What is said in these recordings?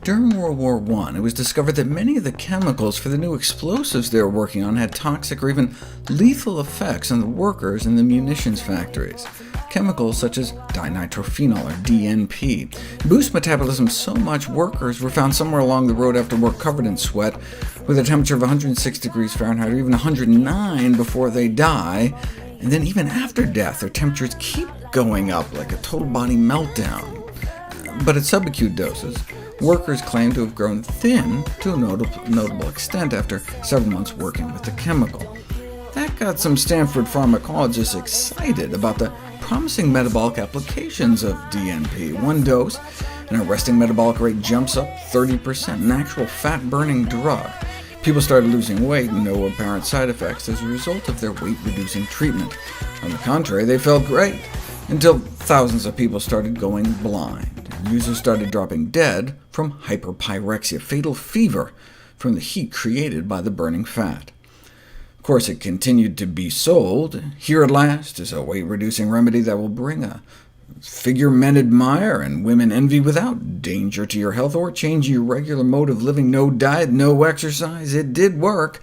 During World War I, it was discovered that many of the chemicals for the new explosives they were working on had toxic or even lethal effects on the workers in the munitions factories. Chemicals such as dinitrophenol, or DNP, boost metabolism so much workers were found somewhere along the road after work covered in sweat, with a temperature of 106 degrees Fahrenheit, or even 109 before they die, and then even after death, their temperatures keep going up like a total body meltdown. But at subacute doses, workers claim to have grown thin to a notable extent after several months working with the chemical. That got some Stanford pharmacologists excited about the promising metabolic applications of DNP. One dose, and our resting metabolic rate jumps up 30%, an actual fat-burning drug. People started losing weight, no apparent side effects as a result of their weight-reducing treatment. On the contrary, they felt great, until thousands of people started going blind. Users started dropping dead from hyperpyrexia, fatal fever from the heat created by the burning fat. Of course, it continued to be sold. Here at last is a weight-reducing remedy that will bring a figure men admire and women envy without danger to your health or change your regular mode of living. No diet, no exercise. It did work,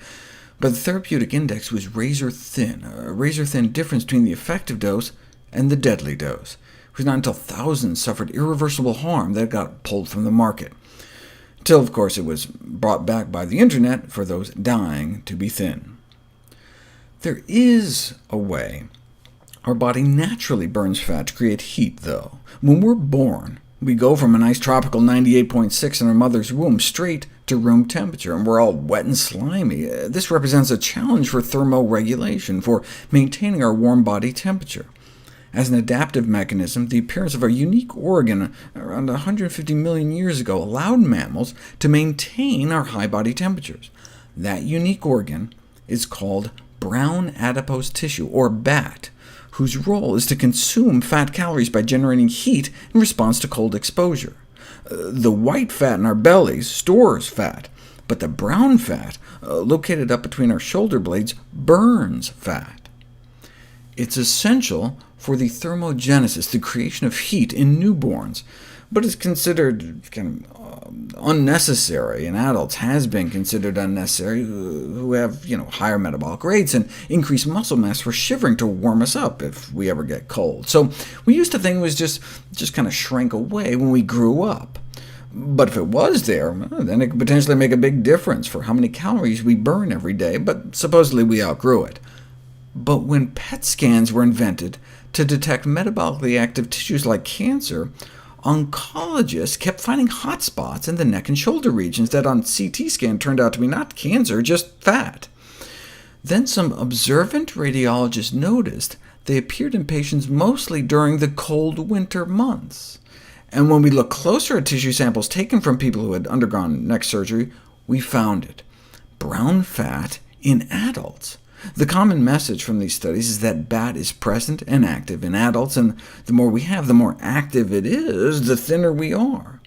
but the therapeutic index was razor-thin, a razor-thin difference between the effective dose and the deadly dose. It was not until thousands suffered irreversible harm that it got pulled from the market, until, of course, it was brought back by the internet for those dying to be thin. There is a way our body naturally burns fat to create heat, though. When we're born, we go from a nice tropical 98.6 in our mother's womb straight to room temperature, and we're all wet and slimy. This represents a challenge for thermoregulation, for maintaining our warm body temperature. As an adaptive mechanism, the appearance of a unique organ around 150 million years ago allowed mammals to maintain our high body temperatures. That unique organ is called brown adipose tissue, or BAT, whose role is to consume fat calories by generating heat in response to cold exposure. The white fat in our bellies stores fat, but the brown fat, located up between our shoulder blades, burns fat. It's essential for the thermogenesis, the creation of heat in newborns, but is considered unnecessary in adults, has been considered unnecessary, who have higher metabolic rates and increased muscle mass for shivering to warm us up if we ever get cold. So we used to think it was just kind of shrank away when we grew up. But if it was there, then it could potentially make a big difference for how many calories we burn every day, but supposedly we outgrew it. But when PET scans were invented to detect metabolically active tissues like cancer, oncologists kept finding hot spots in the neck and shoulder regions that on CT scan turned out to be not cancer, just fat. Then some observant radiologists noticed they appeared in patients mostly during the cold winter months. And when we looked closer at tissue samples taken from people who had undergone neck surgery, we found it: brown fat in adults. The common message from these studies is that BAT is present and active in adults, and the more we have, the more active it is, the thinner we are.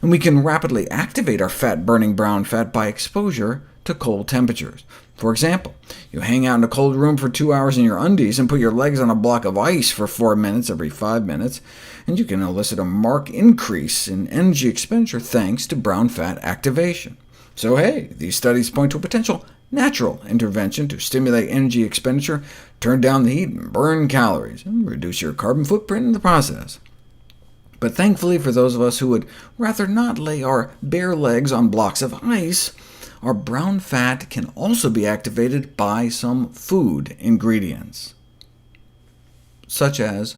And we can rapidly activate our fat-burning brown fat by exposure to cold temperatures. For example, you hang out in a cold room for 2 hours in your undies and put your legs on a block of ice for 4 minutes every 5 minutes, and you can elicit a marked increase in energy expenditure thanks to brown fat activation. So hey, these studies point to a potential natural intervention to stimulate energy expenditure, turn down the heat, and burn calories, and reduce your carbon footprint in the process. But thankfully for those of us who would rather not lay our bare legs on blocks of ice, our brown fat can also be activated by some food ingredients, such as